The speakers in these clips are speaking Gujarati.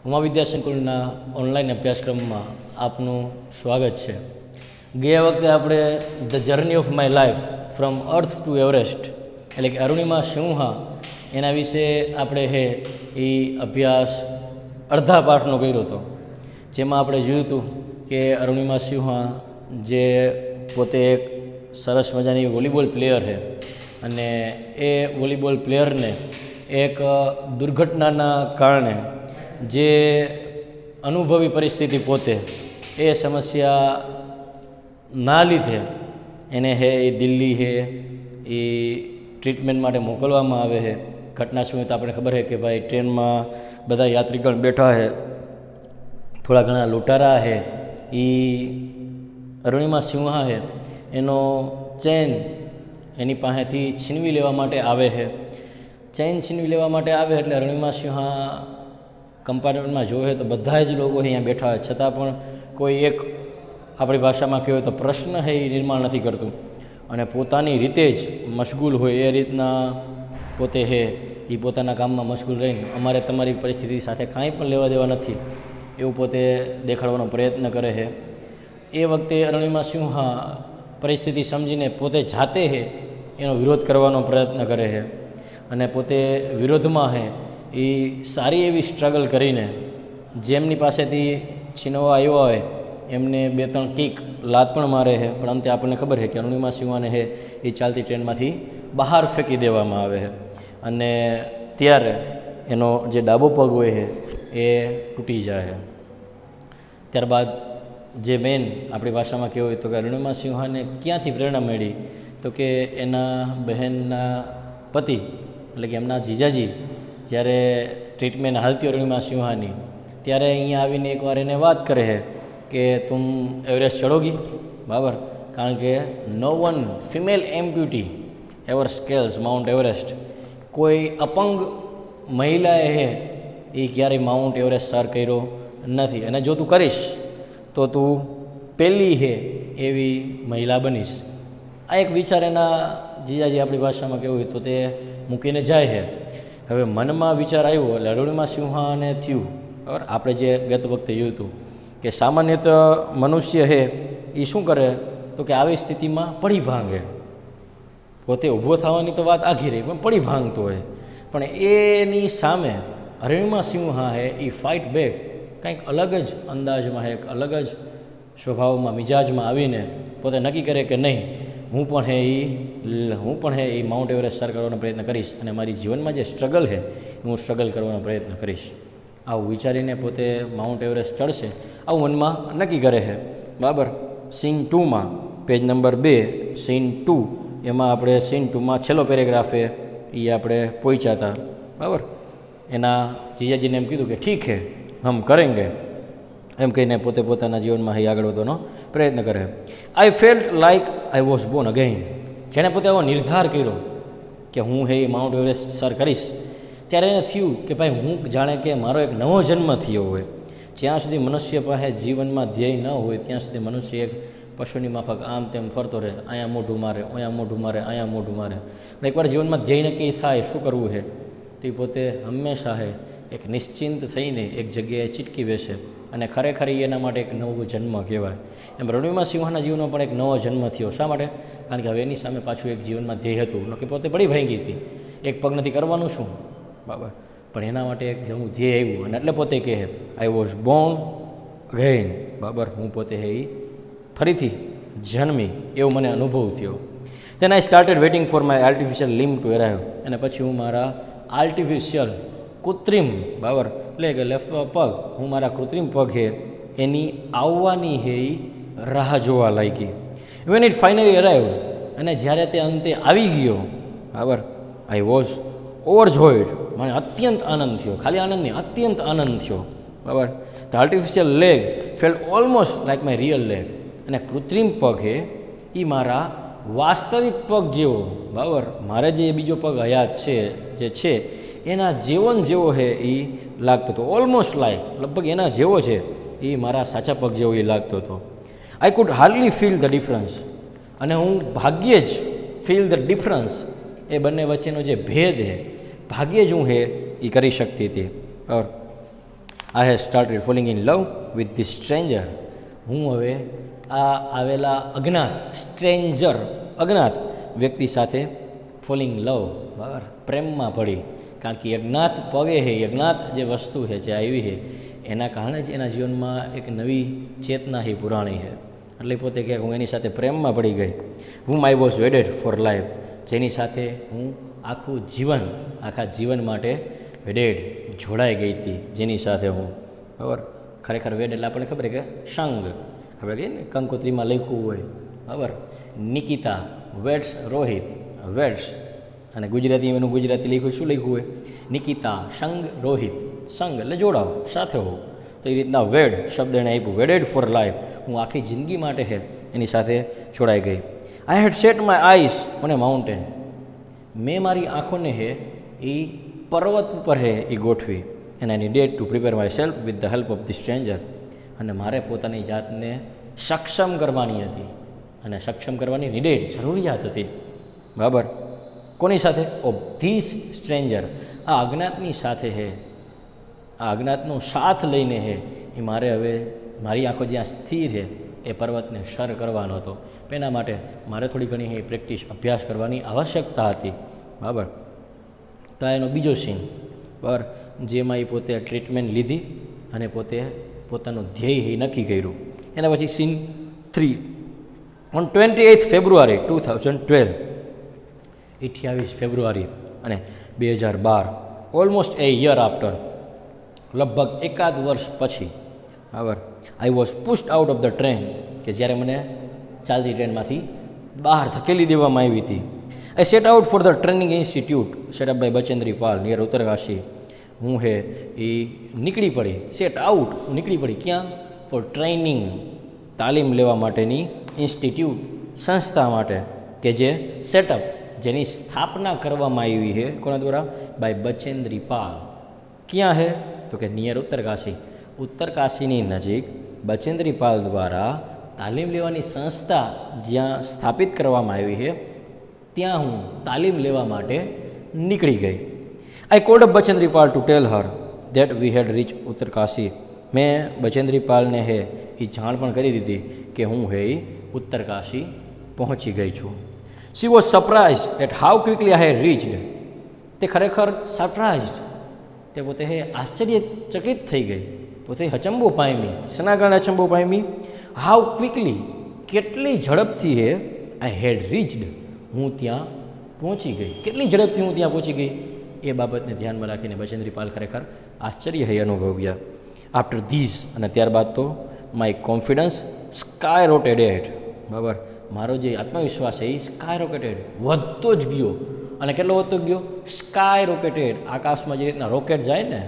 ઉમા વિદ્યા સંકુલના ઓનલાઈન અભ્યાસક્રમમાં આપનું સ્વાગત છે. ગયા વખતે આપણે the journey of my life from earth two Everest એટલે કે અરુણિમા સિંહા એના વિશે આપણે એ અભ્યાસ અડધા પાઠનો કર્યો હતો, જેમાં આપણે જોયું હતું કે અરુણિમા સિંહા જે પોતે એક સરસ મજાની વોલીબોલ પ્લેયર છે અને એ વોલીબોલ પ્લેયરને એક દુર્ઘટનાના કારણે જે અનુભવી પરિસ્થિતિ પોતે એ સમસ્યા ના લીધે એને એ દિલ્હી એ ટ્રીટમેન્ટ માટે મોકલવામાં આવે છે. ઘટના શું તો આપણે ખબર છે કે ભાઈ ટ્રેનમાં બધા યાત્રીગણ બેઠા છે, થોડા ઘણા લૂંટારા છે, એ અરુણિમા સિંહા છે એનો ચેન એની પાસેથી છીનવી લેવા માટે આવે છે. ચેન છીનવી લેવા માટે આવે એટલે અરુણિમા સિંહા કમ્પાર્ટમેન્ટમાં જોવે તો બધા જ લોકો અહીંયા બેઠા હોય, છતાં પણ કોઈ એક આપણી ભાષામાં કહેવાય તો પ્રશ્ન છે એ નિર્માણ નથી કરતું અને પોતાની રીતે જ મશગુલ હોય એ રીતના પોતે એ પોતાના કામમાં મશગુલ રહીને અમારે તમારી પરિસ્થિતિ સાથે કાંઈ પણ લેવા દેવા નથી એવું પોતે દેખાડવાનો પ્રયત્ન કરે છે. એ વખતે અરુણિમા સિંહા પરિસ્થિતિ સમજીને પોતે જાતે એનો વિરોધ કરવાનો પ્રયત્ન કરે છે અને પોતે વિરોધમાં એ સારી એવી સ્ટ્રગલ કરીને જેમની પાસેથી છીનવા આવ્યા હોય એમને 2-3 કિક લાત પણ મારે છે, પણ અંતે આપણને ખબર છે કે અરુણિમા સિંહાને એ ચાલતી ટ્રેનમાંથી બહાર ફેંકી દેવામાં આવે છે અને ત્યારે એનો જે ડાબો પગ હોય છે એ તૂટી જાય છે. ત્યારબાદ જે મેન આપણી ભાષામાં કહેવું હોય તો કે અરુણિમા સિંહાને ક્યાંથી પ્રેરણા મળી તો કે એના બહેનના પતિ એટલે કે એમના જીજાજી જ્યારે ટ્રીટમેન્ટ હાલતી અરુણિમા સિંહાની ત્યારે અહીંયા આવીને એકવાર એને વાત કરે છે કે તું એવરેસ્ટ ચઢોગી બરાબર, કારણ કે no one female amputee ever scales Mount Everest. કોઈ અપંગ મહિલાએ એ ક્યારેય માઉન્ટ એવરેસ્ટ સર કર્યો નથી અને જો તું કરીશ તો તું પહેલી એવી મહિલા બનીશ. આ એક વિચાર એના જીજાજી આપણી ભાષામાં કહેવું હોય તો તે મૂકીને જાય છે. હવે મનમાં વિચાર આવ્યો એટલે અરુણિમા સિંહાને થયું બરાબર. આપણે જે ગત વખતે જોયું હતું કે સામાન્યત મનુષ્ય એ શું કરે તો કે આવી સ્થિતિમાં પડી ભાંગે, પોતે ઊભો થવાની તો વાત આઘી રહી પણ પડી ભાંગતો હોય, પણ એની સામે અરુણિમા સિંહા એ ફાઇટ બેક કંઈક અલગ જ અંદાજમાં એક અલગ જ સ્વભાવમાં મિજાજમાં આવીને પોતે નક્કી કરે કે નહીં હું પણ એ માઉન્ટ એવરેસ્ટ સર કરવાનો પ્રયત્ન કરીશ અને મારી જીવનમાં જે સ્ટ્રગલ છે હું સ્ટ્રગલ કરવાનો પ્રયત્ન કરીશ. આવું વિચારીને પોતે માઉન્ટ એવરેસ્ટ ચડશે આવું મનમાં નક્કી કરે છે બરાબર. સીન 2માં પેજ નંબર 2 સીન 2 એમાં આપણે સીન 2માં છેલ્લો પેરેગ્રાફ એ આપણે પહોંચ્યા હતા બરાબર. એના જીજાજીને એમ કીધું કે ઠીક છે હમ કરેંગે એમ કહીને પોતે પોતાના જીવનમાં આગળ વધવાનો પ્રયત્ન કરે. આઈ felt like I was Born again. જેણે પોતે એવો નિર્ધાર કર્યો કે હું માઉન્ટ એવરેસ્ટ સર કરીશ ત્યારે એને થયું કે ભાઈ હું જાણે કે મારો એક નવો જન્મ થયો હોય. જ્યાં સુધી મનુષ્ય પાસે જીવનમાં ધ્યેય ન હોય ત્યાં સુધી મનુષ્ય એક પશુની માફક આમ તેમ ફરતો રહે, અહીંયા મોઢું મારે, અહીંયા મોઢું મારે, અહીંયા મોઢું મારે. એકવાર જીવનમાં ધ્યેય નક્કી થાય શું કરવું છે તે પોતે હંમેશા એક નિશ્ચિંત થઈને એક જગ્યાએ ચીટકી બેસે અને ખરેખર એના માટે એક નવો જન્મ કહેવાય. એમ અરુણિમા સિંહાના જીવનમાં પણ એક નવો જન્મ થયો. શા માટે? કારણ કે હવે એની સામે પાછું એક જીવનમાં ધ્યેય હતું કે પોતે પડી ભાંગી હતી, એક પગ નથી કરવાનું શું બરાબર, પણ એના માટે એક નવું ધ્યેય આવ્યું અને એટલે પોતે કહે આઈ વોઝ બોર્ન અગેઇન બરાબર, હું પોતે ફરીથી જન્મી એવો મને અનુભવ થયો. Then I started waiting for my artificial limb to arrive. અને પછી હું મારા આર્ટિફિશિયલ કૃત્રિમ બરાબર એટલે કે પગ હું મારા કૃત્રિમ પગ એની આવવાની રાહ જોવા લાગી. વેન ઇટ ફાઇનલી અરાઇવ અને જ્યારે તે અંતે આવી ગયો બરાબર આઈ વોઝ ઓવરજોયડ. મને અત્યંત આનંદ થયો, ખાલી આનંદ નહીં અત્યંત આનંદ થયો બરાબર. The artificial leg felt almost like my real leg. અને કૃત્રિમ પગ એ મારા વાસ્તવિક પગ જેવો બરાબર, મારે જે બીજો પગ હયાત છે જે છે એના જેવો એ લાગતો હતો. ઓલમોસ્ટ લાઈક લગભગ એના જેવો છે એ મારા સાચા પગ જેવો એ લાગતો હતો. I could hardly feel the difference. અને હું ભાગ્યે જ ફીલ ધ ડિફરન્સ એ બંને વચ્ચેનો જે ભેદ ભાગ્યે જ હું એ કરી શકતી હતી. I have started falling in love with this stranger. હું હવે આ આવેલા અજ્ઞાત વ્યક્તિ સાથે ફોલિંગ લવ, બરાબર, પ્રેમમાં પડી. કારણ કે અજ્ઞાત પગે છે, અજ્ઞાત જે વસ્તુ છે જે આવી છે એના કારણે જ એના જીવનમાં એક નવી ચેતના છે પુરાણી છે. એટલે પોતે કહે હું એની સાથે પ્રેમમાં પડી ગઈ. હુમ આઈ વોઝ વેડેડ ફોર લાઈફ, જેની સાથે હું આખા જીવન માટે વેડેડ જોડાઈ ગઈ હતી, જેની સાથે હું, બરાબર. ખરેખર વેડ એટલે આપણને ખબર કે સંગ, આપણે કહીએ ને કંકોત્રીમાં લખ્યું હોય, બરાબર. નિકિતા વેડ્સ રોહિત, વેડ્સ, અને ગુજરાતી લખ્યું શું લખ્યું હોય, નિકિતા સંગ રોહિત, સંગ એટલે જોડાવ, સાથે હોવ. તો એ રીતના વેડ શબ્દ એણે આપ્યું, વેડેડ ફોર લાઈફ, હું આખી જિંદગી માટે છે એની સાથે જોડાઈ ગઈ. I had set my eyes on a mountain, મેં મારી આંખોને છે એ પર્વત ઉપર છે એ ગોઠવી. And I needed to prepare my self with the help of the stranger, અને મારે પોતાની જાતને સક્ષમ કરવાની હતી, અને સક્ષમ કરવાની નીડેડ જરૂરિયાત હતી, બરાબર. કોની સાથે? ઓફ ધીસ સ્ટ્રેન્જર, આ અજ્ઞાતની સાથે છે, આ અજ્ઞાતનો સાથ લઈને છે એ મારે હવે મારી આંખો જ્યાં સ્થિર છે એ પર્વતને સર કરવાનો હતો. એના માટે મારે થોડી ઘણી પ્રેક્ટિસ, અભ્યાસ કરવાની આવશ્યકતા હતી, બરાબર. તો એનો બીજો સીન, બરાબર, જેમાં એ પોતે ટ્રીટમેન્ટ લીધી અને પોતે પોતાનું ધ્યેય એ નક્કી કર્યું. એના પછી સીન 3, ઓન 28 ફેબ્રુઆરી 2012, 28 ફેબ્રુઆરી અને 2012, ઓલમોસ્ટ એ યર આફ્ટર, લગભગ એકાદ વર્ષ પછી, બરાબર, I was pushed out of the train, કે જ્યારે મને ચાલતી ટ્રેનમાંથી બહાર ધકેલી દેવામાં આવી હતી. I set out for the training institute set up by Bachendri Pal near Uttarkashi. હું એ નીકળી પડી, સેટ આઉટ, નીકળી પડી ક્યાં? ફોર ટ્રેનિંગ, તાલીમ લેવા માટેની ઇન્સ્ટિટ્યૂટ, સંસ્થા માટે, કે જે સેટઅપ, જેની સ્થાપના કરવામાં આવી છે કોના દ્વારા? બાય બચેન્દ્રી પાલ. ક્યાં છે? તો કે નિયર ઉત્તરકાશી, ઉત્તરકાશીની નજીક બચેન્દ્રી પાલ દ્વારા તાલીમ લેવાની સંસ્થા જ્યાં સ્થાપિત કરવામાં આવી છે ત્યાં હું તાલીમ લેવા માટે નીકળી ગઈ. I called up Bachendri Pal to tell her that we had reached Uttarkashi. મેં બચેન્દ્રી પાલને એ જાણ પણ કરી દીધી કે હું ઉત્તરકાશી પહોંચી ગઈ છું. She was surprised at how quickly I had reached. તે ખરેખર સરપ્રાઇઝડ, તે પોતે આશ્ચર્યચકિત થઈ ગઈ, પોતે અચંબો પામી. શેના કારણે અચંબો પામી? હાઉ ક્વિકલી, કેટલી ઝડપથી આઈ હેડ રીચ્ડ, હું ત્યાં પહોંચી ગઈ. કેટલી ઝડપથી હું ત્યાં પહોંચી ગઈ એ બાબતને ધ્યાનમાં રાખીને બચેન્દ્રી પાલ ખરેખર આશ્ચર્ય અનુભવ્યા. આફ્ટર ધીસ, અને ત્યારબાદ તો માય કોન્ફિડન્સ સ્કાય રોટેટેડ, બરાબર, મારો જે આત્મવિશ્વાસ છે એ સ્કાય રોકેટેડ, વધતો જ ગયો. અને કેટલો વધતો ગયો? સ્કાય રોકેટેડ, આકાશમાં જે રીતના રોકેટ જાય ને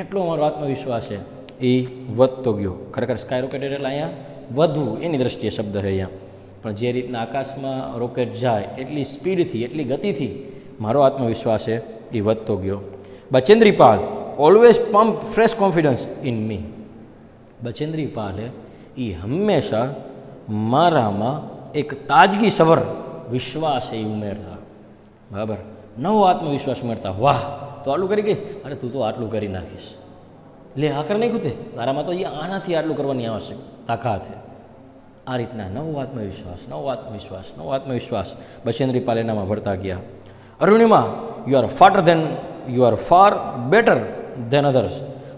એટલો મારો આત્મવિશ્વાસ છે એ વધતો ગયો. ખરેખર સ્કાય રોકેટેડ એટલે અહીંયા વધવું એની દ્રષ્ટિએ શબ્દ છે અહીંયા, પણ જે રીતના આકાશમાં રોકેટ જાય એટલી સ્પીડથી, એટલી ગતિથી મારો આત્મવિશ્વાસ છે એ વધતો ગયો. Bachendri Pal always pump fresh confidence in me. Bachendri પાલે એ હંમેશા મારામાં એક તાજગી સભર વિશ્વાસ એ ઉમેરતા, બરાબર, નવો આત્મવિશ્વાસ ઉમેરતા. વાહ, તો આટલું કરી ગઈ, અરે તું તો આટલું કરી નાખીશ, લે આ કરી નાખ્યું તે, તારામાં તો આનાથી આટલું કરવાની આવશ્યક તાકાત છે. આ રીતના નવો આત્મવિશ્વાસ બચેન્દ્રી પાલ એનામાં ભરતા ગયા. Arunima, you are far better than others.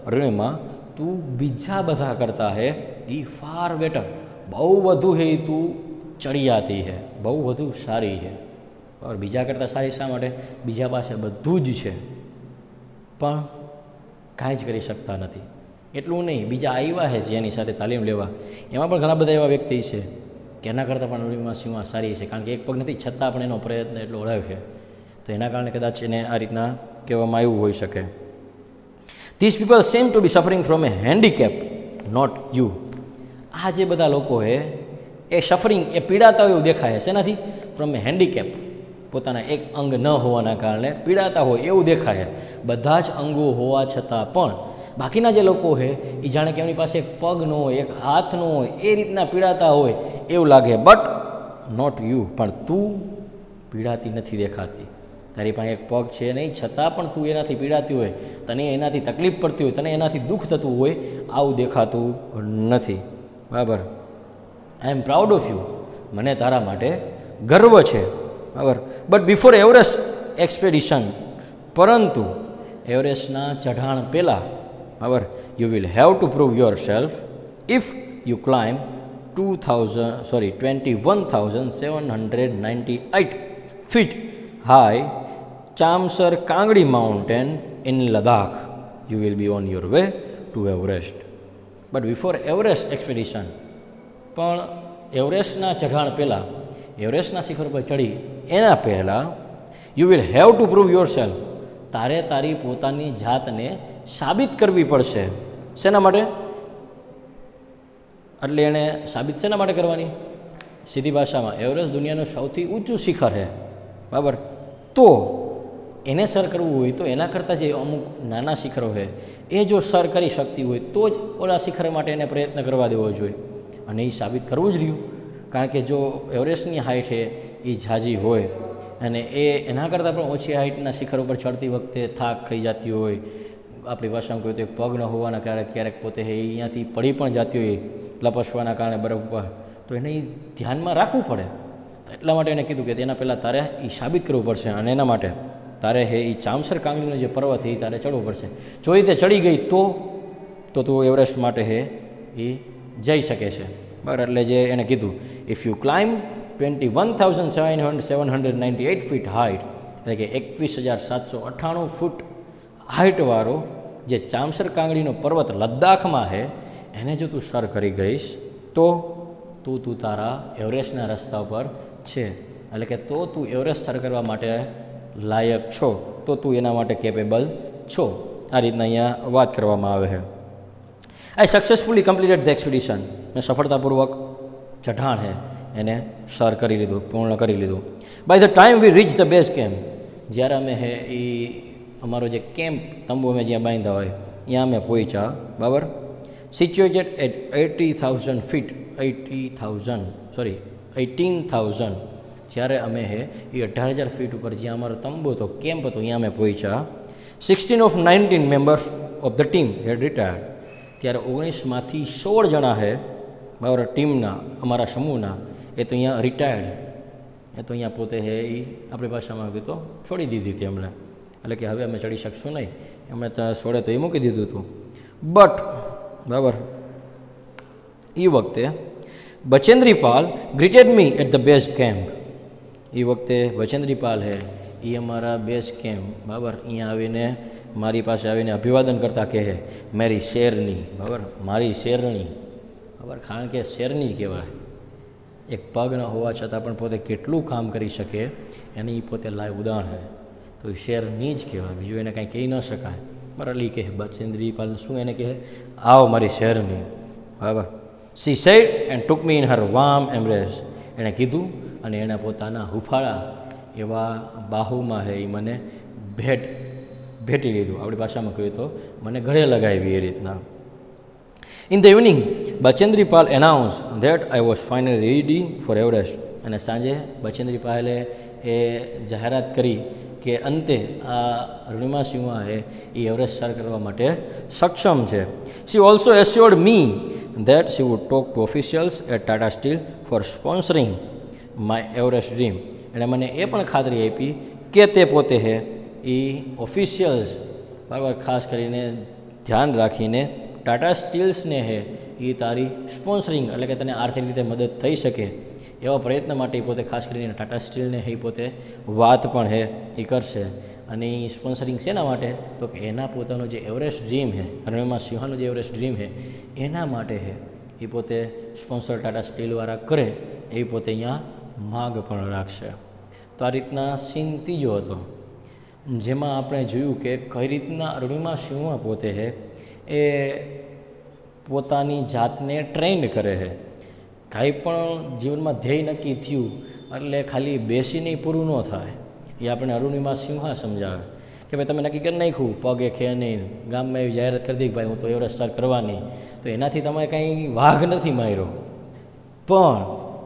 Arunima, તું બીજા બધા કરતા હે એ ફાર બેટર, બહુ વધુ હે તું ચડિયાતી છે, બહુ વધુ સારી છે. બરાબર, બીજા કરતાં સારી શા માટે? બીજા પાસે બધું જ છે પણ કાંઈ જ કરી શકતા નથી. એટલું નહીં, બીજા આવ્યા છે જેની સાથે તાલીમ લેવા, એમાં પણ ઘણા બધા એવા વ્યક્તિ છે કે એના કરતાં પણ અરુણિમા સિંહા સારી છે, કારણ કે એક પગ નથી છતાં પણ એનો પ્રયત્ન એટલો અળગ છે. તો એના કારણે કદાચ એને આ રીતના કહેવામાં આવ્યું હોઈ શકે. This people seem to be suffering from a handicap, not you. આ જે બધા લોકો છે એ સફરિંગ, એ પીડાતા હોય એવું દેખાય છે. શેનાથી? ફ્રોમ એ હેન્ડીકેપ, પોતાના એક અંગ ન હોવાના કારણે પીડાતા હોય એવું દેખાય. બધા જ અંગો હોવા છતાં પણ બાકીના જે લોકો છે એ જાણે કે એમની પાસે એક પગ ન હોય, એક હાથ ન હોય, એ રીતના પીડાતા હોય એવું લાગે. બટ નોટ યુ, પણ તું પીડાતી નથી દેખાતી. તારી પાસે એક પગ છે નહીં, છતાં પણ તું એનાથી પીડાતી હોય, તને એનાથી તકલીફ પડતી હોય, તને એનાથી દુઃખ થતું હોય, આવું દેખાતું નથી. બરાબર. આઈ એમ પ્રાઉડ ઓફ યુ, મને તારા માટે ગર્વ છે. બરાબર. બટ બિફોર એવરેસ્ટ એક્સપેડિશન, પરંતુ એવરેસ્ટના ચઢાણ પહેલાં, બરાબર, you will have to prove yourself if you climb 21,798 feet high Chamser Kangri mountain in Ladakh. You will be on your way to Everest. But before Everest expedition, પણ એવરેસ્ટના ચઢાણ પહેલાં, એવરેસ્ટના શિખર પર ચડી એના પહેલાં, you will have to prove your self, તારે તારી પોતાની જાતને સાબિત કરવી પડશે. શેના માટે? એટલે એણે સાબિત શેના માટે કરવાની? સીધી ભાષામાં, એવરેસ્ટ દુનિયાનું સૌથી ઊંચું શિખર છે. બરાબર. તો એને સર કરવું હોય તો એના કરતાં જે અમુક નાના શિખરો છે એ જો સર કરી શકતી હોય તો જ ઓલા શિખર માટે એને પ્રયત્ન કરવા દેવો જોઈએ. અને એ સાબિત કરવું જ રહ્યું. કારણ કે જો એવરેસ્ટની હાઇટ છે એ ઝાઝી હોય અને એના કરતાં પણ ઓછી હાઇટના શિખર ઉપર ચડતી વખતે થાક ખાઈ જતી હોય, આપણી ભાષામાં કહ્યું તો પગ ન હોવાના કારણે ક્યારેક પોતે અહીંયાથી પડી પણ જતી હોય લપસવાના કારણે બરફ ઉપર, તો એને એ ધ્યાનમાં રાખવું પડે. એટલા માટે એને કીધું કે તેના પહેલાં તારે એ સાબિત કરવું પડશે. અને એના માટે તારે એ ચામસર કાંગડીનો જે પર્વત છે એ તારે ચડવું પડશે. જો એ તે ચડી ગઈ તો તું એવરેસ્ટ માટે એ જઈ શકે છે. બરાબર. એટલે જે એને કીધું, if you climb 21,798 feet height, એટલે કે 21,798 ફૂટ હાઇટવાળો જે ચામસર કાંગડીનો પર્વત લદ્દાખમાં છે એને જો તું સર કરી ગઈશ તો તું તારા એવરેસ્ટના રસ્તા પર છે. એટલે કે તું એવરેસ્ટ સર કરવા માટે લાયક છો, તો તું એના માટે કેપેબલ છો. આ રીતના અહીંયા વાત કરવામાં આવે છે. આઈ સક્સેસફુલી કમ્પ્લીટેડ ધ એક્સપિડિશન, મેં સફળતાપૂર્વક ચઢાણ છે એને સર કરી લીધું, પૂર્ણ કરી લીધું. By the time we reach the base camp, જ્યારે અમે એ અમારો જે કેમ્પ તંબુ અમે જ્યાં બાંધ્યા હોય ત્યાં અમે પહોંચ્યા. બરાબર. સિચ્યુએટેડ એટ 18,000 જ્યારે અમે એ 18,000 ફીટ ઉપર જ્યાં અમારો તંબુ હતો, કેમ્પ હતો, ત્યાં અમે પહોંચ્યા. 16 of 19 members of the team had retired, ત્યારે 19માંથી 16 જણા છે બરાબર ટીમના, અમારા સમૂહના, એ તો અહીંયા રિટાયર્ડ, એ તો અહીંયા પોતે છે એ આપણી ભાષામાં કહ્યું તો છોડી દીધી હતી એમણે. એટલે કે હવે અમે ચડી શકશું નહીં, એમણે તો છોડે તો એ મૂકી દીધું હતું. બટ બરાબર એ વખતે Bachendri Pal greeted me at the base camp. એ વખતે બચેન્દ્રી પાલ છે એ અમારા બેઝ કેમ્પ બરાબર અહીંયા આવીને મારી પાસે આવીને અભિવાદન કરતા કહે, મેરી શેરની, બરાબર, મારી શેરણી. બરાબર. કારણ કે શેરની કહેવાય, એક પગ ન હોવા છતાં પણ પોતે કેટલું કામ કરી શકે એની પોતે લાઈવ ઉદાહરણ છે. તો એ શેરની જ કહેવાય, બીજું એને કાંઈ કહી ન શકાય. બરાબર. એ કહે બચેન્દ્રી પાલ શું એને કહે, આવો મારી શેરની. બરાબર. She said and took me in her warm embrace, એણે કીધું અને એના પોતાના હુફાળા એવા બાહુમાં છે એ મને ભેટી લીધું. આપણી ભાષામાં કહ્યું તો મને ગળે લગાવી એ રીતના. In the evening Bachendri Pal announce that I was finally ready for Everest, અને સાંજે બચેન્દ્રી પાલે એ જાહેરાત કરી કે અંતે આ અરુણિમા સિંહા એ એવરેસ્ટ સર કરવા માટે સક્ષમ છે. She also assured me that she would talk to officials at Tata Steel for sponsoring my Everest dream. એણે મને એ પણ ખાતરી આપી કે તે પોતે છે એ ઓફિશિયલ્સ બરાબર ખાસ કરીને ધ્યાન રાખીને ટાટા સ્ટીલ્સને છે એ તારી સ્પોન્સરિંગ એટલે કે તને આર્થિક રીતે મદદ થઈ શકે એવા પ્રયત્ન માટે એ પોતે ખાસ કરીને ટાટા સ્ટીલને એ પોતે વાત પણ છે એ કરશે. અને એ સ્પોન્સરિંગ શેના માટે, તો કે એના પોતાનો જે એવરેસ્ટ ડ્રીમ છે, અરુણિમા સિંહાનો જે એવરેસ્ટ ડ્રીમ છે એના માટે છે એ પોતે સ્પોન્સર ટાટા સ્ટીલવાળા કરે એ પોતે અહીંયા માગ પણ રાખશે. તો આ રીતના સીન ત્રીજો હતો, જેમાં આપણે જોયું કે કઈ રીતના અરુણિમા સિંહા પોતે છે એ પોતાની જાતને ટ્રેન્ડ કરે છે. કાંઈ પણ જીવનમાં ધ્યેય નક્કી થયું એટલે ખાલી બેસીને પૂરું ન થાય. એ આપણે અરુણિમા સિંહા સમજાવે કે ભાઈ તમે નક્કી કરી નાખ્યું પગે ખે નહીં, ગામમાં એવી જાહેરાત કરી દી કે ભાઈ હું તો એવરેસ્ટ સર કરવાની, તો એનાથી તમે કંઈ વાઘ નથી માર્યો, પણ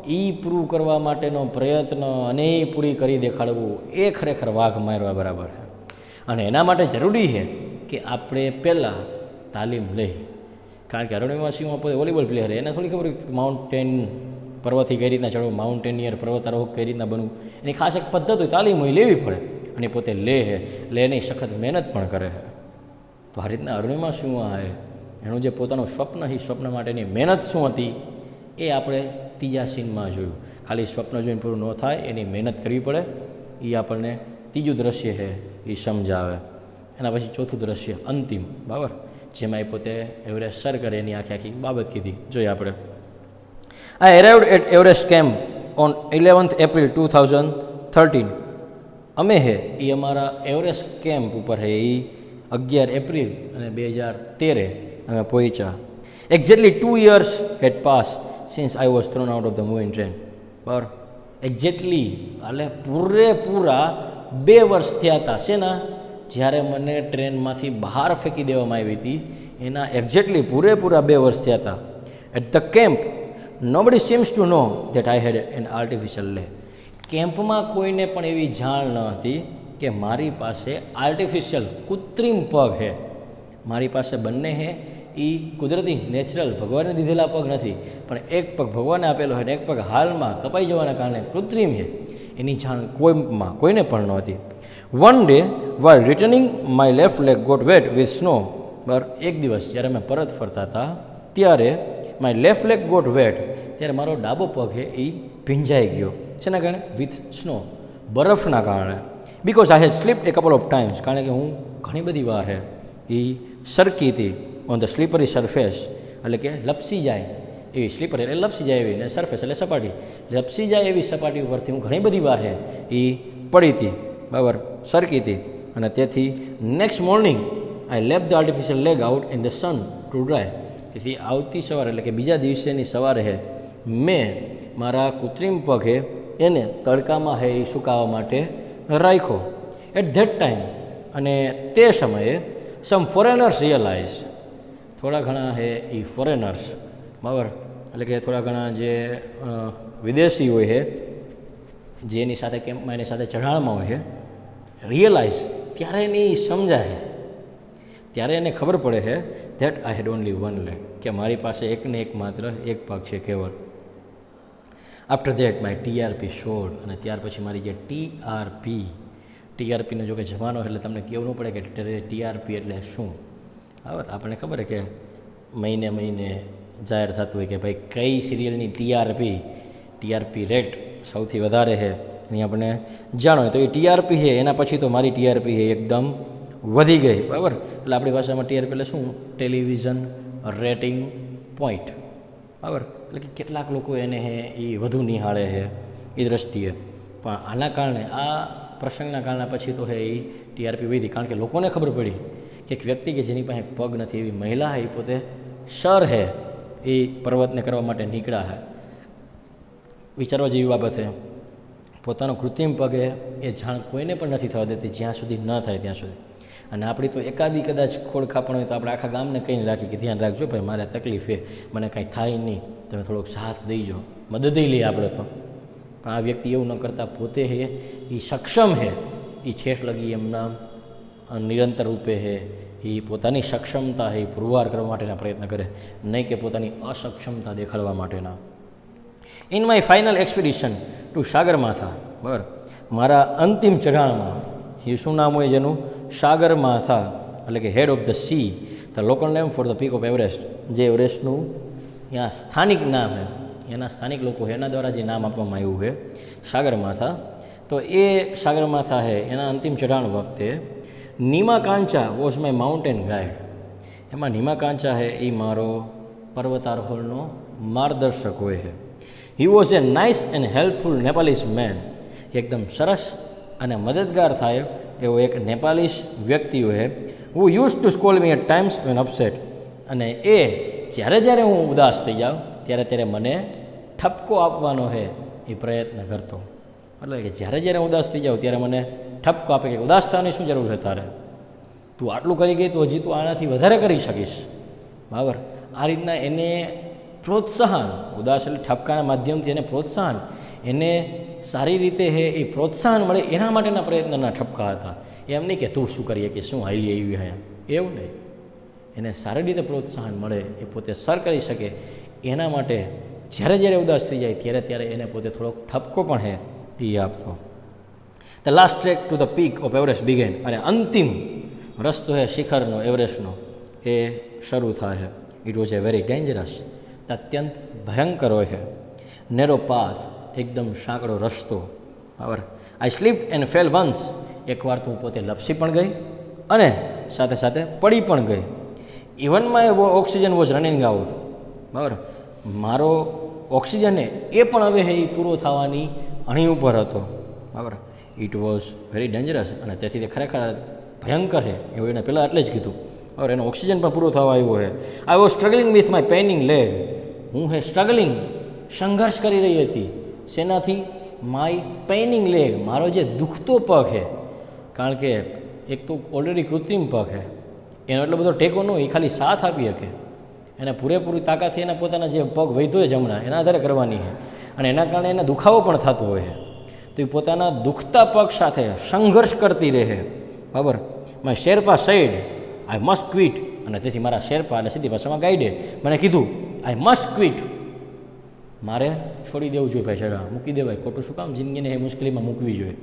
એ પૂરું કરવા માટેનો પ્રયત્ન અને એ પૂરી કરી દેખાડવું એ ખરેખર વાઘ મારવા બરાબર છે. અને એના માટે જરૂરી છે કે આપણે પહેલાં તાલીમ લઈ. કારણ કે અરુણિમા સિંહ પોતે વોલીબોલ પ્લેયર એને થોડી ખબર માઉન્ટેન પર્વતથી કઈ રીતના ચડવું, માઉન્ટેનિયર પર્વતારોહક કઈ રીતના બનવું, એની ખાસ એક પદ્ધતિ હોય, તાલીમ હોય, લેવી પડે. અને પોતે લે છે, એટલે એની સખત મહેનત પણ કરે છે. તો આ રીતના અરુણિમા સિંહ છે એનું જે પોતાનું સ્વપ્ન છે, સ્વપ્ન માટેની મહેનત શું હતી એ આપણે ત્રીજા સીનમાં જોયું. ખાલી સ્વપ્ન જોઈને પૂરું ન થાય, એની મહેનત કરવી પડે. એ આપણને ત્રીજું દ્રશ્ય છે એ સમજાવે. એના પછી ચોથું દ્રશ્ય અંતિમ, બરાબર, જેમાં એ પોતે એવરેસ્ટ સર કરે એની આખી બાબત કીધી. જોઈએ આપણે. I arrived at Everest camp on 11th April 2013. અમે હે એ અમારા એવરેસ્ટ કેમ્પ ઉપર હે એ 11 એપ્રિલ અને 2013 અમે પહોંચ્યા. Exactly 2 years had passed since I was thrown out of the moving train. બરાબર, એક્ઝેક્ટલી એટલે પૂરેપૂરા 2 વર્ષ થયા હતા. શેના? જ્યારે મને ટ્રેનમાંથી બહાર ફેંકી દેવામાં આવી હતી એના એક્ઝેક્ટલી પૂરેપૂરા 2 વર્ષ થયા હતા. At the camp nobody seems to know that I had an artificial leg. કેમ્પમાં કોઈને પણ એવી જાણ ન હતી કે મારી પાસે આર્ટિફિશિયલ કૃત્રિમ પગ છે. મારી પાસે બંને છે એ કુદરતી નેચરલ ભગવાને દીધેલા પગ નથી, પણ એક પગ ભગવાને આપેલો છે અને એક પગ હાલમાં કપાઈ જવાના કારણે કૃત્રિમ છે. એની જાણ કોઈને પણ નહોતી. One day while returning my left leg got wet with snow. બરાબર, એક દિવસ જ્યારે મેં પરત ફરતા હતા ત્યારે my left leg got wet, ત્યારે મારો ડાબો પગ છે એ ભીંજાઈ ગયો. શેના કારણે? વિથ સ્નો, બરફના કારણે. Because I had slipped a couple of times, કારણ કે હું ઘણી બધી વાર છે એ સરકી હતી ઓન ધ સ્લીપરી સરફેસ, એટલે કે લપસી જાય એવી, સ્લીપર એટલે લપસી જાય એવી, ને સરફેસ એટલે સપાટી, લપસી જાય એવી સપાટી ઉપરથી હું ઘણી બધી વાર છે એ પડી હતી, બરાબર, સરકી હતી. અને તેથી next morning I left the artificial leg out in the sun to dry. તેથી આવતી સવારે એટલે કે બીજા દિવસેની સવારે છે મેં મારા કૃત્રિમ પગ છે એને તડકામાં છે એ સુકાવા માટે રાખ્યો. એટ ધેટ ટાઈમ, અને તે સમયે સમ ફોરેનર્સ રિયલાઇઝ, થોડા ઘણા છે એ ફોરેનર્સ, બરાબર, એટલે કે થોડા ઘણા જે વિદેશી હોય છે જે એની સાથે કેમ્પમાં એની સાથે ચઢાણમાં હોય છે, રિયલાઇઝ ત્યારે એની સમજાય, ત્યારે એને ખબર પડે છે that I had only one leg, કે મારી પાસે એકને એક માત્ર એક પગ છે કેવળ. After that my TRP showed, અને ત્યાર પછી મારી જે ટીઆરપીનો જો કે જમાનો એટલે તમને કહેવું ન પડે કે ટીઆરપી એટલે શું. બરાબર, આપણને ખબર છે કે મહિને જાહેર થતું હોય કે ભાઈ કઈ સિરિયલની ટીઆરપી રેટ સૌથી વધારે છે એની આપણે જાણો. તો એ ટીઆરપી છે એના પછી તો મારી ટીઆરપી છે એકદમ વધી ગઈ, બરાબર. એટલે આપણી ભાષામાં ટીઆરપી એટલે શું? ટેલિવિઝન રેટિંગ પોઈન્ટ, બરાબર. એટલે કે કેટલાક લોકો એને છે એ વધુ નિહાળે છે એ દ્રષ્ટિએ. પણ આના કારણે, આ પ્રસંગના કારણે પછી તો છે એ ટીઆરપી વધી, કારણ કે લોકોને ખબર પડી કે એક વ્યક્તિ કે જેની પાસે પગ નથી, એવી મહિલા છે એ પોતે સર છે એ પર્વતને કરવા માટે નીકળ્યા છે. વિચારવા જેવી બાબત છે. પોતાનો કૃત્રિમ પગ એ જાણ કોઈને પણ નથી થવા દેતી જ્યાં સુધી ન થાય ત્યાં સુધી. અને આપણી તો એકાદી કદાચ ખોળખાપણ હોય તો આપણે આખા ગામને કહીને રાખી કે ધ્યાન રાખજો ભાઈ, મારે તકલીફ છે, મને કાંઈ થાય નહીં, તમે થોડોક સાથ દઈજો, મદદ લઈએ આપણે તો. પણ આ વ્યક્તિ એવું ન કરતાં પોતે છે એ સક્ષમ છે, એ છેઠ લગી એમના નિરંતર રૂપે છે એ પોતાની સક્ષમતા છે એ પુરવાર કરવા માટેના પ્રયત્ન કરે, નહીં કે પોતાની અસક્ષમતા દેખાડવા માટેના. In my final expedition to Sagarmatha, બરાબર, મારા અંતિમ ચઢાણમાં, જે શું નામ હોય જેનું? સાગરમાથા, એટલે કે head of the sea, the local name for the peak of Everest, જે એવરેસ્ટનું ત્યાં સ્થાનિક નામ છે, એના સ્થાનિક લોકો એના દ્વારા જે નામ આપવામાં આવ્યું છે સાગરમાથા. તો એ સાગરમાથા છે એના અંતિમ ચઢાણ વખતે Nima Kancha was my mountain guide. એમાં નીમા કાંચા છે એ મારો પર્વતારોહણનો માર્ગદર્શક હોય છે. He was a nice and helpful Nepalese man, એકદમ સરસ અને મદદગાર થાય એવો એક નેપાલીસ વ્યક્તિ હોય, who use to scold me at times when upset, અને એ જ્યારે હું ઉદાસ થઈ જાઉં ત્યારે મને ઠપકો આપવાનો છે એ પ્રયત્ન કરતો. એટલે કે જ્યારે હું ઉદાસ થઈ જાઉં ત્યારે મને ઠપકો આપે કે ઉદાસ થવાની શું જરૂર છે તારે, તું આટલું કરી ગઈ તો હજી તું આનાથી વધારે કરી શકીશ, બરાબર. આ રીતના એને પ્રોત્સાહન, ઉદાસ એટલે ઠપકાના માધ્યમથી એને પ્રોત્સાહન, એને સારી રીતે એ પ્રોત્સાહન મળે એના માટેના પ્રયત્નના ઠપકા હતા. એમ નહીં કે તું શું કરીએ કે શું હાલી આવી અહીંયા, એવું નહીં. એને સારી રીતે પ્રોત્સાહન મળે, એ પોતે સર કરી શકે એના માટે જ્યારે જ્યારે ઉદાસ થઈ જાય ત્યારે ત્યારે એને પોતે થોડોક ઠપકો પણ એ આપતો. The last track to the peak of Everest began, અને અંતિમ રસ્તો શિખરનો એવરેસ્ટનો એ શરૂ થાય. It was A very dangerous, અત્યંત ભયંકર હોય છે. નેરો પાથ, એકદમ સાંકડો રસ્તો. બરાબર. આઈ સ્લીપ એન્ડ ફેલ વન્સ, એકવાર તો હું પોતે લપસી પણ ગઈ અને સાથે સાથે પડી પણ ગઈ. Even my oxygen was running out. બરાબર. મારો ઓક્સિજન એ પણ હવે એ પૂરો થવાની અણી ઉપર હતો. બરાબર. ઇટ વોઝ વેરી ડેન્જરસ, અને તેથી તે ખરેખર ભયંકર છે એવું એને પહેલાં એટલે જ કીધું. બરાબર. એનો ઓક્સિજન પણ પૂરો થવા આવ્યો છે. I was struggling with my paining leg. હું સ્ટ્રગલિંગ, સંઘર્ષ કરી રહી હતી. શેનાથી? માય પેઇનિંગ લેગ, મારો જે દુખતો પગ છે. કારણ કે એક તો ઓલરેડી કૃત્રિમ પગ છે, એનો એટલો બધો ટેકો ન હોય, એ ખાલી સાથ આપી શકે. એને પૂરેપૂરી તાકાતથી એના પોતાના જે પગ વૈધો હોય જમણા એના આધારે કરવાની છે, અને એના કારણે એને દુખાવો પણ થતો હોય છે. તો એ પોતાના દુખતા પગ સાથે સંઘર્ષ કરતી રહે. બરાબર. My Sherpa said I must quit, અને તેથી મારા શેરપા એટલે સીધી ભાષામાં ગાઈડે મને કીધું આઈ મસ્ટ ક્વિટ, મારે છોડી દેવું જોઈએ ભાઈ, શેરપા મૂકી દેવાય, ખોટું શું કામ જિંદગીને એ મુશ્કેલીમાં મૂકવી જોઈએ.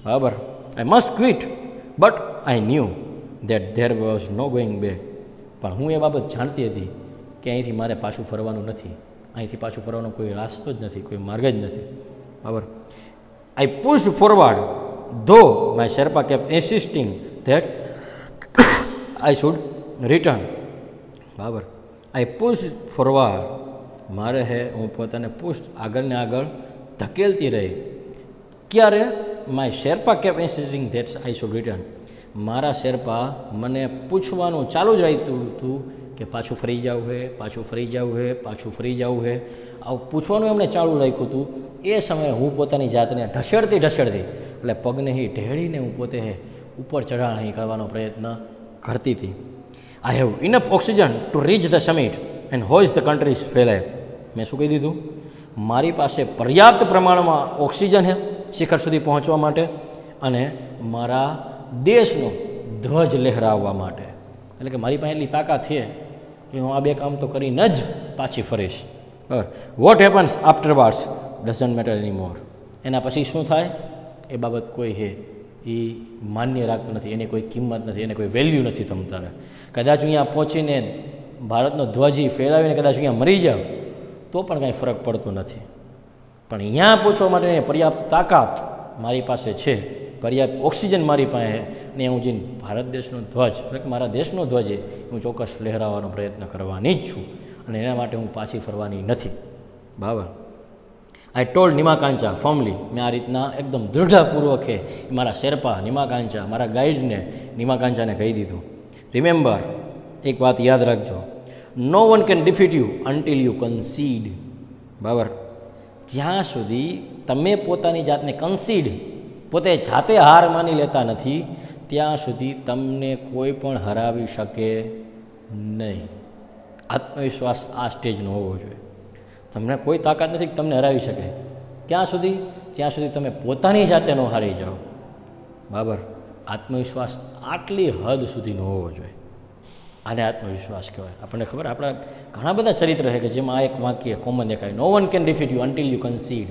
બરાબર. I must quit but I knew that there was no going back. પણ હું એ બાબત જાણતી હતી કે અહીંથી મારે પાછું ફરવાનું નથી, અહીંથી પાછું ફરવાનો કોઈ રાસ્તો જ નથી, કોઈ માર્ગ જ નથી. બરાબર. I pushed forward though my Sherpa kept insisting that I should return. બરાબર. આઈ પુશ્ડ ફોરવર્ડ, મારે હું પોતાને પુશ્ડ આગળ ને આગળ ધકેલતી રહી. ક્યારે? My Sherpa kept insisting that I should return, મારા શેરપા મને પૂછવાનું ચાલુ જ રહેતું હતું કે પાછું ફરી જવું છે, પાછું ફરી જવું છે, પાછું ફરી જવું છે. આવું પૂછવાનું એમણે ચાલુ રાખ્યું હતું. એ સમયે હું પોતાની જાતને ઢસેડતી એટલે પગને ઢેળીને હું પોતે ઉપર ચઢાણ કરવાનો પ્રયત્ન કરતી હતી. I have enough oxygen to reach the summit and hoist the country's flag. મેં શું કહી દીધું? મારી પાસે પર્યાપ્ત પ્રમાણમાં ઓક્સિજન છે શિખર સુધી પહોંચવા માટે અને મારા દેશનો ધ્વજ લહેરાવવા માટે. એટલે કે મારી પાસે એટલી તાકાત છે કે હું આ બે કામ તો કરીને જ પાછી ફરીશ. બરાબર. What happens afterwards doesn't matter anymore, એના પછી શું થાય એ બાબત કોઈ એ માન્ય રાખતું નથી, એની કોઈ કિંમત નથી, એને કોઈ વેલ્યુ નથી. તમ તારે કદાચ અહીંયા પહોંચીને ભારતનો ધ્વજ ફેલાવીને કદાચ અહીંયા મરી જાવ તો પણ કાંઈ ફરક પડતો નથી. પણ અહીંયા પહોંચવા માટે પર્યાપ્ત તાકાત મારી પાસે છે, પર્યાપ્ત ઓક્સિજન મારી પાસે, ને હું જઈને ભારત દેશનો ધ્વજ એટલે કે મારા દેશનો ધ્વજ હું ચોક્કસ લહેરાવવાનો પ્રયત્ન કરવાની જ છું, અને એના માટે હું પાછી ફરવાની નથી. બરાબર. આઈ ટોલ્ડ નિમાકાંચા ફર્મલી, મેં આ રીતના એકદમ દૃઢતાપૂર્વક મારા શેરપા નિમાકાંચા, મારા ગાઈડને નિમાકાંચાને કહી દીધું. રિમેમ્બર, એક વાત યાદ રાખજો, no one can defeat you until you concede. બરાબર. જ્યાં સુધી તમે પોતાની જાતને કન્સીડ, પોતે જાતે હાર માની લેતા નથી, ત્યાં સુધી તમને કોઈ પણ હરાવી શકે નહીં. આત્મવિશ્વાસ આ સ્ટેજનો હોવો જોઈએ. તમને કોઈ તાકાત નથી કે તમને હરાવી શકે. ક્યાં સુધી? જ્યાં સુધી તમે પોતાની જાતે ન હારી જાઓ. બરાબર. આત્મવિશ્વાસ આટલી હદ સુધીનો હોવો જોઈએ. આને આત્મવિશ્વાસ કહેવાય. આપણને ખબર, આપણા ઘણા બધા ચરિત્ર છે કે જેમાં આ એક વાક્ય કોમન દેખાય, no one can defeat you until you concede.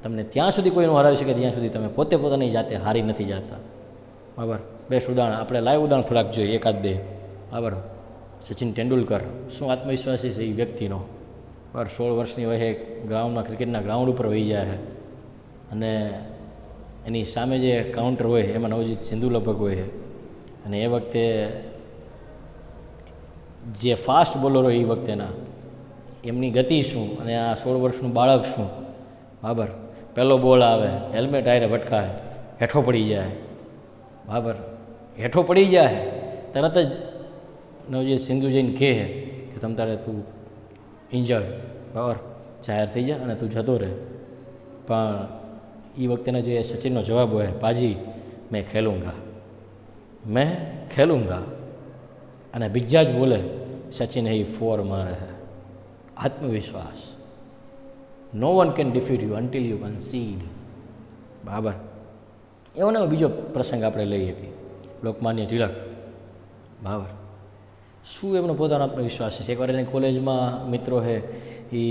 તમને ત્યાં સુધી કોઈ ન હરાવી શકે જ્યાં સુધી તમે પોતે પોતાની જાતે હારી નથી જતા. બરાબર. બેસ્ટ ઉદાહરણ આપણે લાઈવ ઉદાહરણ થોડાક જોઈએ, એકાદ બે. બરાબર. સચિન તેંડુલકર, શું આત્મવિશ્વાસી છે એ વ્યક્તિનો. બરાબર. 16 વર્ષની વયે ગ્રાઉન્ડમાં, ક્રિકેટના ગ્રાઉન્ડ ઉપર વહી જાય છે, અને એની સામે જે કાઉન્ટર હોય એમાં નવજીત સિંધુ લગભગ હોય છે, અને એ વખતે જે ફાસ્ટ બોલર હોય એ વખતેના એમની ગતિ શું અને આ 16 વર્ષનું બાળક શું. બરાબર. પહેલો બોલ આવે, હેલ્મેટ આયરે ભટકાય, હેઠો પડી જાય. બરાબર. હેઠો પડી જાય તરત જ નવજીત સિંધુ જઈને કહે કે તમ તારે તું ઇન્જર્ડ, બરાબર, જાહેર થઈ જાય અને તું જતો રહે. પણ એ વખતેનો જે સચિનનો જવાબ હોય, પાજી મેં ખેલુંગા. અને બીજા જ બોલે સચિન એ 4 મારે છે. આત્મવિશ્વાસ. No one can defeat you until you concede. બરાબર. એવો ને બીજો પ્રસંગ આપણે લઈએ કે લોકમાન્ય તિલક. બરાબર. શું એમનો પોતાનો આત્મવિશ્વાસ છે. એકવાર એની કોલેજમાં મિત્રો છે એ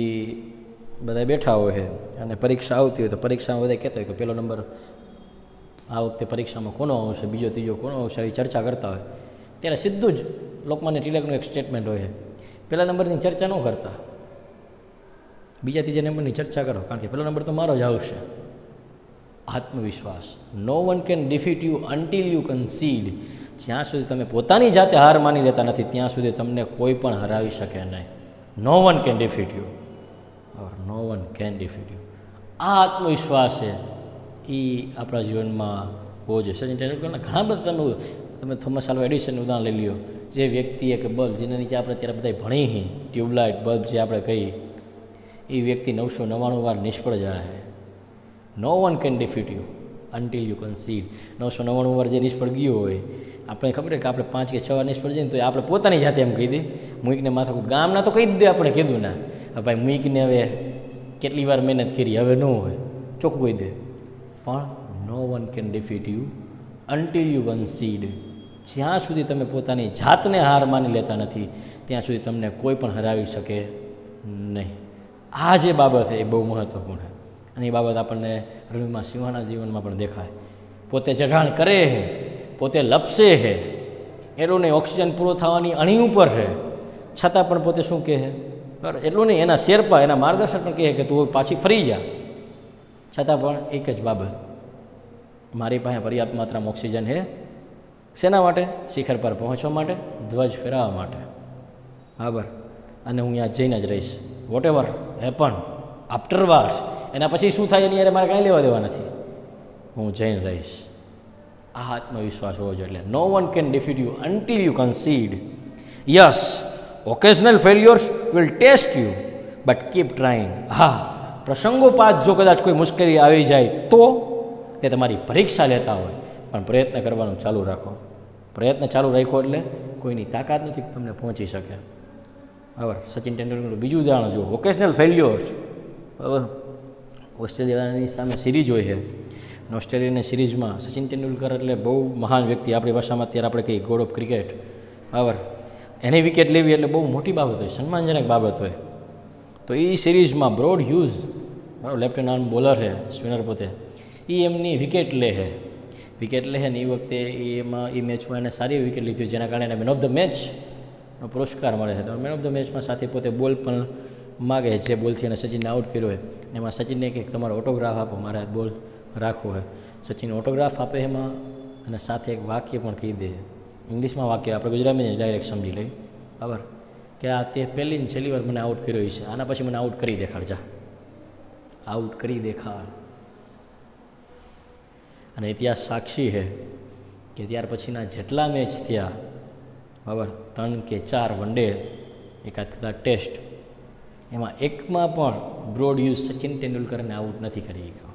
બધા બેઠા હોય છે અને પરીક્ષા આવતી હોય તો પરીક્ષામાં બધા કહેતા હોય કે પહેલો નંબર આ વખતે પરીક્ષામાં કોનો આવશે, બીજો ત્રીજો કોનો આવશે, આવી ચર્ચા કરતા હોય. ત્યારે સીધું જ લોકમાન્ય તિલકનું એક સ્ટેટમેન્ટ હોય છે, પહેલા નંબરની ચર્ચા ન કરતા, બીજા ત્રીજા નંબરની ચર્ચા કરો, કારણ કે પહેલો નંબર તો મારો જ આવશે. આત્મવિશ્વાસ. No one can defeat you until you concede. જ્યાં સુધી તમે પોતાની જાતે હાર માની લેતા નથી ત્યાં સુધી તમને કોઈ પણ હરાવી શકે નહીં. No one can defeat you or no one can defeat you. આ આત્મવિશ્વાસ છે એ આપણા જીવનમાં હોવો જોઈએ. સચિન તેંડુલકરના ઘણા બધા તમે થોમસ આલ્વા એડિસનનું ઉદાહરણ લઈ લ્યો. જે વ્યક્તિએ કે બલ્બ જેના નીચે આપણે ત્યારે બધા ભણી ટ્યુબલાઇટ બલ્બ જે આપણે કહીએ એ વ્યક્તિ 999 વાર નિષ્ફળ જાય. No one can defeat you until you concede. 999 વાર જે નિષ્ફળ ગયો હોય, આપણે ખબર કે આપણે 5 કે 6 વાર નિષ્ફળ જઈએ તો આપણે પોતાની જાતે એમ કહી દે મૂકીને માથા ગામના તો કહી જ દે, આપણે કીધું ના ભાઈ મૂકીને હવે કેટલી વાર મહેનત કરી હવે ન હોય ચોખ્ખું કહી દે. પણ no one can defeat you until you concede. જ્યાં સુધી તમે પોતાની જાતને હાર માની લેતા નથી ત્યાં સુધી તમને કોઈ પણ હરાવી શકે નહીં. આ જે બાબત છે એ બહુ મહત્ત્વપૂર્ણ છે અને એ બાબત આપણને અરુણિમા સિંહાના જીવનમાં પણ દેખાય. પોતે ચઢાણ કરે છે, પોતે લપસે છે, એટલું નહીં ઓક્સિજન પૂરો થવાની અણી ઉપર છે, છતાં પણ પોતે શું કહે છે, બરાબર એટલું નહીં એના શેરપા એના માર્ગદર્શક પણ કહે કે તું પાછી ફરી જા, છતાં પણ એક જ બાબત, મારી પાસે પર્યાપ્ત માત્રામાં ઓક્સિજન છે. શેના માટે? શિખર પર પહોંચવા માટે, ધ્વજ ફેરવવા માટે. બરાબર. અને હું ત્યાં જઈને જ રહીશ. Whatever happen afterwards. એના પછી શું થાય એની યારે મારે કાંઈ લેવા દેવા નથી, હું જઈને રહીશ. આ આત્મવિશ્વાસ હોવો જોઈએ. એટલે no one can defeat you until you concede. Yes, occasional failures will test you but keep trying. હા, પ્રસંગોપાત જો કદાચ કોઈ મુશ્કેલી આવી જાય તો તે તમારી પરીક્ષા લેતા હોય, પણ પ્રયત્ન કરવાનું ચાલુ રાખો. પ્રયત્ન ચાલુ રાખ્યો એટલે કોઈની તાકાત નથી તમને પહોંચી શકે. બરાબર. સચિન તેંડુલકરનું બીજું ઉદાહરણ જુઓ. ઓકેશનલ ફેલ્યોર્સ. બરાબર. ઓસ્ટ્રેલિયાની સામે સિરીઝ હોય છે અને ઓસ્ટ્રેલિયાની સિરીઝમાં સચિન તેંડુલકર એટલે બહુ મહાન વ્યક્તિ, આપણી ભાષામાં અત્યારે આપણે કહીએ ગોડ ઓફ ક્રિકેટ. બરાબર. એની વિકેટ લેવી એટલે બહુ મોટી બાબત હોય, સન્માનજનક બાબત હોય. તો એ સિરીઝમાં બ્રોડ હ્યુઝ, બરાબર, લેફ્ટ આર્મ બોલર છે, સ્પિનર પોતે, એ એમની વિકેટ લે છે. વિકેટ લે છે ને એ વખતે એ મેચમાં એને સારી વિકેટ લીધી જેના કારણે એને મેન ઓફ ધ મેચનો પુરસ્કાર મળે છે. તો મેન ઓફ ધ મેચમાં સાથે પોતે બોલ પણ માગે જે બોલથી એને સચિનને આઉટ કર્યો હોય. એમાં સચિનને કે તમારો ઓટોગ્રાફ આપો, મારે આ બોલ રાખવો હોય. સચિન ઓટોગ્રાફ આપે એમાં અને સાથે એક વાક્ય પણ કહી દે. ઇંગ્લિશમાં વાક્ય, આપણે ગુજરાતીમાં ડાયરેક્ટ સમજી લઈ. બરાબર. કે આ તે પહેલી ને છેલ્લી વાર મને આઉટ કર્યો છે, આના પછી મને આઉટ કરી દેખાડ, જા આઉટ કરી દેખાડ. અને ઇતિહાસ સાક્ષી છે કે ત્યાર પછીના જેટલા મેચ થયા, બરાબર, 3 કે 4 વન ડે, એકાદ કદાચ ટેસ્ટ, એમાં એકમાં પણ બ્રોડ યુઝ સચિન તેંડુલકરને આઉટ નથી કરી શક્યો.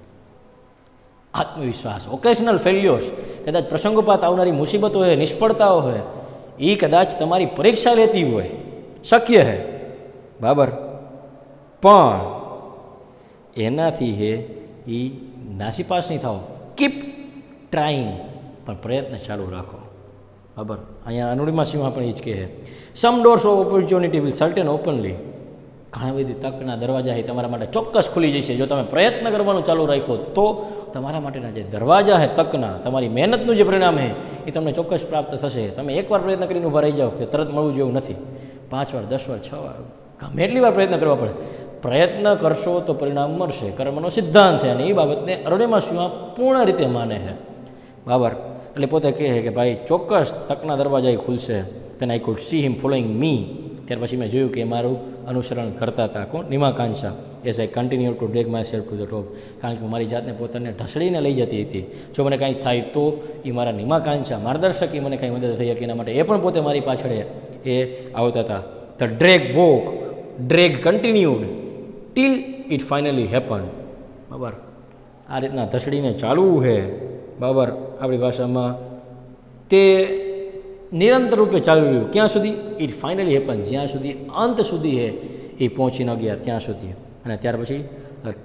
આત્મવિશ્વાસ. ઓકેશનલ ફેલ્યોર્સ, કદાચ પ્રસંગોપાત આવનારી મુસીબતો હોય, નિષ્ફળતાઓ હોય, એ કદાચ તમારી પરીક્ષા લેતી હોય, શક્ય છે, બરાબર, પણ એનાથી હે એ નાસીપાસ નહીં થાવ. કીપ ટ્રાઇંગ, પણ પ્રયત્ન ચાલુ રાખો. બરાબર. અહીંયા અરુણિમા સિંહા પણ એ જ કહે છે, some doors of opportunity will certain openly. ઘણી બધી તકના દરવાજા છે તમારા માટે ચોક્કસ ખુલી જશે જો તમે પ્રયત્ન કરવાનું ચાલુ રાખ્યો તો. તમારા માટેના જે દરવાજા છે તકના, તમારી મહેનતનું જે પરિણામ છે એ તમને ચોક્કસ પ્રાપ્ત થશે. તમે એકવાર પ્રયત્ન કરીને ઊભા રહી જાઓ કે તરત મળવું જેવું નથી. 5 વાર, 10 વાર, 6 વાર, ગમે એટલી વાર પ્રયત્ન કરવા પડે. પ્રયત્ન કરશો તો પરિણામ મળશે, કર્મનો સિદ્ધાંત છે. અને એ બાબતને અરુણિમા સિંહા પૂર્ણ રીતે માને છે. બરાબર. એટલે પોતે કહે છે કે ભાઈ ચોક્કસ તકના દરવાજા એ ખુલશે. તેને I could see him following me. ત્યાર પછી મેં જોયું કે મારું અનુસરણ કરતા હતા. કોણ? નિમાકાંક્ષા. As I continue to drag my self to the top. કારણ કે મારી જાતને પોતાને ઢસડીને લઈ જતી હતી. જો મને કાંઈ થાય તો એ મારા નિમાકાંક્ષા માર્ગદર્શક એ મને કાંઈ મદદ થઈ શકે એના માટે એ પણ પોતે મારી પાછળ એ આવતા હતા. The drag walk, drag continued till it finally happen. બરાબર. આ રીતના ધસડીને ચાલવું છે. બરાબર. આપણી ભાષામાં તે નિરંતર રૂપે ચાલી રહ્યું. ક્યાં સુધી? It finally happen. જ્યાં સુધી અંત સુધી છે એ પહોંચી ન ગયા ત્યાં સુધી. અને ત્યાર પછી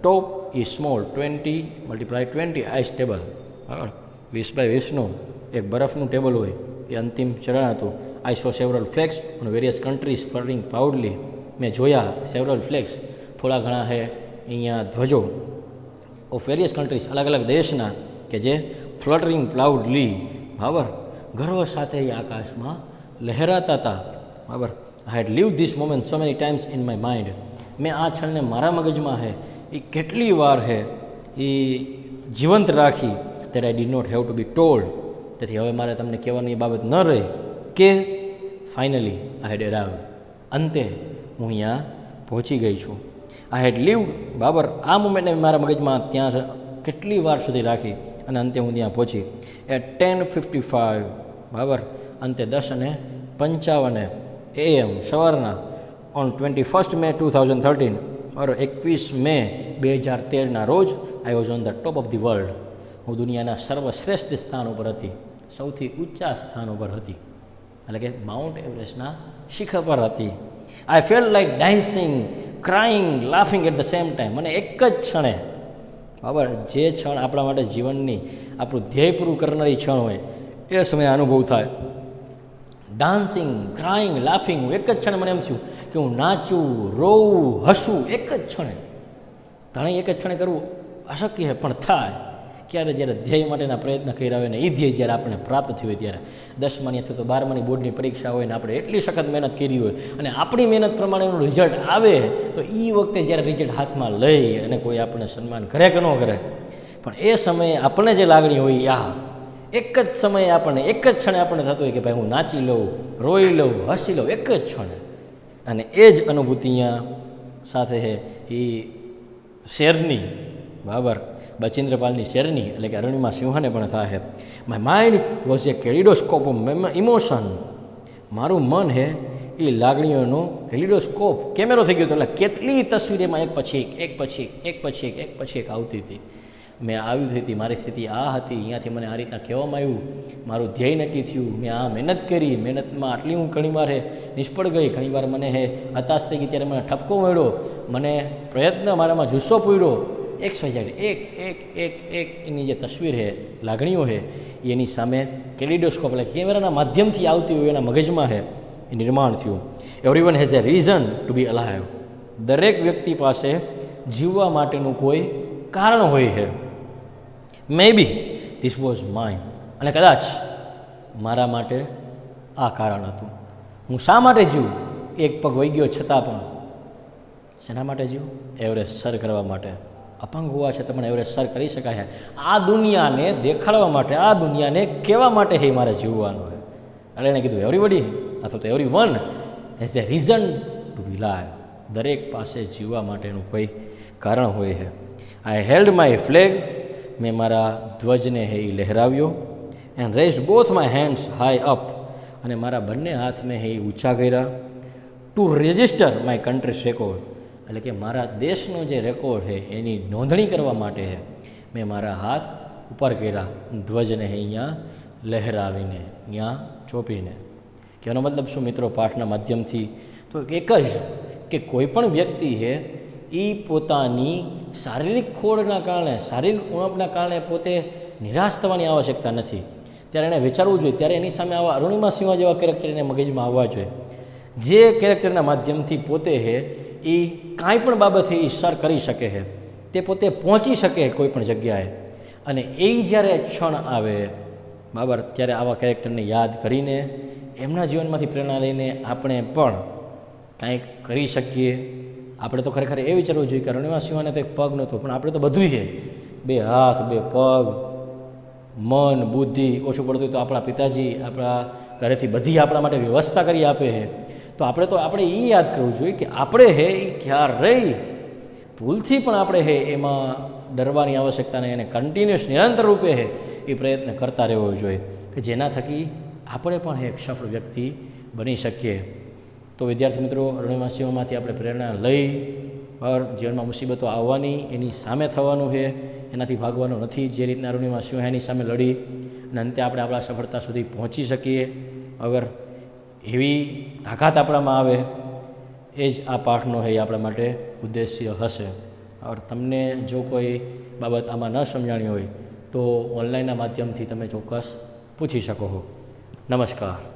ટોપ ઇઝ સ્મોલ 20 × 20 આઈસ ટેબલ, બરાબર, 20 × 20નું એક બરફનું ટેબલ હોય, એ અંતિમ ચરણ હતું. I saw several flags on various countries fluttering proudly. મેં જોયા સેવરલ ફ્લેગ્સ, થોડા ઘણા છે અહીંયા ધ્વજો ઓફ વેરિયસ કન્ટ્રીઝ, અલગ અલગ દેશના, કે જે ફ્લટરિંગ પ્રાઉડલી, બરાબર, ગર્વ સાથે એ આકાશમાં લહેરાતા હતા. બરાબર. I had live this moment so many times in my mind. મેં આ ક્ષણને મારા મગજમાં છે એ કેટલી વાર છે એ જીવંત રાખી. That I did not have to be told. તેથી હવે મારે તમને કહેવાની બાબત ન રહે કે ફાઇનલી આઈ હેડ એરાઇવ્ડ. અંતે હું અહીંયા પહોંચી ગઈ છું. આઈ હેડ લીવડ, બરાબર, આ મુમેન્ટને મારા મગજમાં ત્યાં કેટલી વાર સુધી રાખી અને અંતે હું ત્યાં પહોંચી. એટ 10:55, બરાબર, અંતે 10:55 AM સવારના ઓન 21 May 2013, બરાબર, 21 મે 2013ના રોજ I was on the top of the world. હું દુનિયાના સર્વશ્રેષ્ઠ સ્થાન ઉપર હતી, સૌથી ઊંચા સ્થાન ઉપર હતી, એટલે કે માઉન્ટ એવરેસ્ટના શિખર પર હતી. I felt like dancing, crying, laughing at the same time. મને એક જ ક્ષણે, બરાબર, જે ક્ષણ આપણા માટે જીવનની આપણું ધ્યેય પૂરું કરનારી ક્ષણ હોય એ સમયે અનુભવ થાય. ડાન્સિંગ, ક્રાઇંગ, લાફિંગ, એક જ ક્ષણે મને એમ થયું કે હું નાચું, રોવું, હસું, એક જ ક્ષણે. ત્રણેય એક જ ક્ષણે કરવું અશક્ય છે, પણ થાય ક્યારે, જ્યારે ધ્યેય માટેના પ્રયત્ન કર્યા હોય ને એ ધ્યેય જ્યારે આપણે પ્રાપ્ત થયું હોય ત્યારે. 10માની અથવા તો 12માની બોર્ડની પરીક્ષા હોય ને આપણે એટલી સખત મહેનત કરી હોય અને આપણી મહેનત પ્રમાણેનું રિઝલ્ટ આવે તો એ વખતે જ્યારે રિઝલ્ટ હાથમાં લઈ અને કોઈ આપણને સન્માન કરે કે ન કરે, પણ એ સમયે આપણને જે લાગણી હોય એક જ સમયે આપણને, એક જ ક્ષણે આપણને થતું હોય કે ભાઈ હું નાચી લઉં, રોઈ લઉં, હસી લઉં, એક જ ક્ષણે. અને એ જ અનુભૂતિ અહીંયા સાથે છે એ શેરની, બરાબર, બચેન્દ્રપાલની શેરની, એટલે કે અરુણિમા સિંહાને પણ થાય. My mind was A kaleidoscope of emotion. મારું મન છે એ લાગણીઓનો કેલિડોસ્કોપ, કેમેરો થઈ ગયો હતો. એટલે કેટલી તસવીરેમાં એક પછી એક આવતી હતી. મેં આવી થઈ હતી, મારી સ્થિતિ આ હતી, અહીંયાથી મને આ રીતના કહેવામાં આવ્યું, મારું ધ્યેય નક્કી થયું, મેં આ મહેનત કરી, મહેનતમાં આટલી હું ઘણીવાર નિષ્ફળ ગઈ, ઘણીવાર મને હતાશ થઈ ગઈ, ત્યારે મને ઠપકો મળ્યો, મને પ્રયત્ન મારામાં જુસ્સો પૂર્યો. એક એની જે તસવીર છે, લાગણીઓ છે, એની સામે કેલિડોસ્કોપ એટલે કેમેરાના માધ્યમથી આવતી હોય એના મગજમાં છે એ નિર્માણ થયું. Everyone has a reason to be alive. દરેક વ્યક્તિ પાસે જીવવા માટેનું કોઈ કારણ હોય છે. Maybe this was mine. અને કદાચ મારા માટે આ કારણ હતું. હું શા માટે જીવું? એક પગ વહી ગયો છતાં પણ શેના માટે જીવું? એવરેસ્ટ સર કરવા માટે. અપંગ હોવા છતાં પણ એવરેસ્ટ સર કરી શકાય. આ દુનિયાને દેખાડવા માટે, આ દુનિયાને કહેવા માટે હે મારે જીવવાનું હોય. એટલે એણે કીધું એવરીબડી અથવા તો everyone has a reason to be live. દરેક પાસે જીવવા માટેનું કોઈ કારણ હોય છે. I held my flag. મેં મારા ધ્વજને હે એ લહેરાવ્યો. And raise both my hands high up. અને મારા બંને હાથ મેં હે એ ઊંચા કર્યા. To register my country's record. એટલે કે મારા દેશનો જે રેકોર્ડ છે એની નોંધણી કરવા માટે મેં મારા હાથ ઉપર કર્યા, ધ્વજને અહીંયા લહેરાવીને, અહીંયા ચોંપીને. કે એનો મતલબ શું મિત્રો પાઠના માધ્યમથી? તો એક જ કે કોઈ પણ વ્યક્તિ છે એ પોતાની શારીરિક ખોડના કારણે, શારીરિક ઉણપના કારણે પોતે નિરાશ થવાની આવશ્યકતા નથી. ત્યારે એણે વિચારવું જોઈએ, ત્યારે એની સામે આવા અરુણિમા સિંહા જેવા કેરેક્ટર એને મગજમાં આવવા જોઈએ, જે કેરેક્ટરના માધ્યમથી પોતે છે એ કાંઈ પણ બાબતે એ સર કરી શકે છે, તે પોતે પહોંચી શકે કોઈ પણ જગ્યાએ. અને એ જ્યારે ક્ષણ આવે, બરાબર, ત્યારે આવા કેરેક્ટરને યાદ કરીને એમના જીવનમાંથી પ્રેરણા લઈને આપણે પણ કાંઈક કરી શકીએ. આપણે તો ખરેખર એ વિચારવું જોઈએ કે અરુણિમા સિંહાને તો એક પગ નહોતો, પણ આપણે તો બધું છે, 2 હાથ, 2 પગ, મન, બુદ્ધિ. ઓછું પડતું તો આપણા પિતાજી આપણા ઘરેથી બધી આપણા માટે વ્યવસ્થા કરી આપે છે. તો આપણે એ યાદ કરવું જોઈએ કે આપણે હે એ ક્યારેય ભૂલથી પણ આપણે હે એમાં ડરવાની આવશ્યકતા નહીં, અને કન્ટિન્યુઅસ નિરંતર રૂપે હે એ પ્રયત્ન કરતા રહેવો જોઈએ કે જેના થકી આપણે પણ એક સફળ વ્યક્તિ બની શકીએ. તો વિદ્યાર્થી મિત્રો, અરુણિમા સિંહામાંથી આપણે પ્રેરણા લઈ જીવનમાં મુસીબતો આવવાની, એની સામે થવાનું છે, એનાથી ભાગવાનું નથી. જે રીતના અરુણિમા સિંહા એની સામે લડી અને અંતે આપણે આપણા સફળતા સુધી પહોંચી શકીએ. અગર એવી તાકાત આપણામાં આવે એ જ આ પાઠનો એ આપણા માટે ઉદ્દેશ્ય હશે. ઓર તમને જો કોઈ બાબત આમાં ન સમજાણી હોય તો ઓનલાઈનના માધ્યમથી તમે ચોક્કસ પૂછી શકો છો. નમસ્કાર.